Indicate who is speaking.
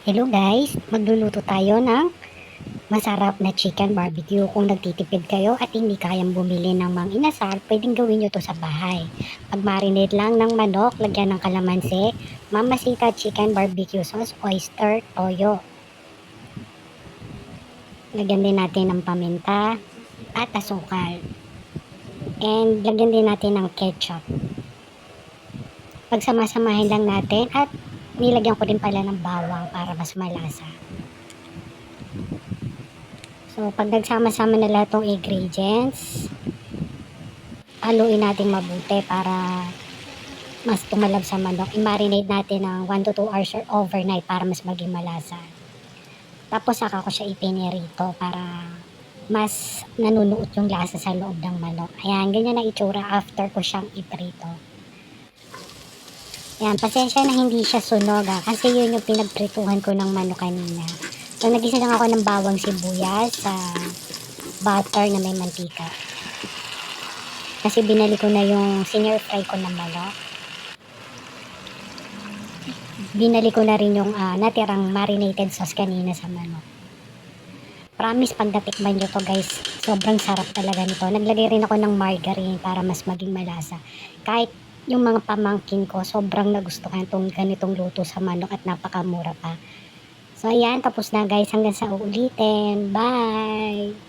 Speaker 1: Hello guys, magluluto tayo ng masarap na chicken barbecue. Kung nagtitipid kayo at hindi kayang bumili ng mang inasal, pwedeng gawin nyo to sa bahay. Pag-marinate lang ng manok, lagyan ng kalamansi, mamasita chicken barbecue sauce, oyster, toyo. Lagyan din natin ng paminta at asukal. And lagyan din natin ng ketchup. Pagsamasamahin lang natin at nilagyan ko din pala ng bawang para mas malasa. So, pag nagsama-sama na lahat ng ingredients, haluin natin mabuti para mas tumalab sa manok. I-marinate natin ng 1 to 2 hours or overnight para mas maging malasa. Tapos saka ko siya ipinirito para mas nanunuot yung lasa sa loob ng manok. Ayan, ganyan na itsura after ko siyang iprito. Ayan, pasensya na hindi siya sunog kasi yun yung pinagprituhan ko ng manok kanina. So, nagisa lang ako ng bawang sibuyas sa butter na may mantika. Kasi binali ko na yung senior fry ko ng manok. Binali ko na rin yung natirang marinated sauce kanina sa manok. Promise, pag natikman nyo to guys, sobrang sarap talaga nito. Naglagay rin ako ng margarine para mas maging malasa. Kahit yung mga pamangkin ko, sobrang nagustuhan itong ganitong luto sa manok at napakamura pa. So ayan, tapos na guys, hanggang sa uulitin. Bye!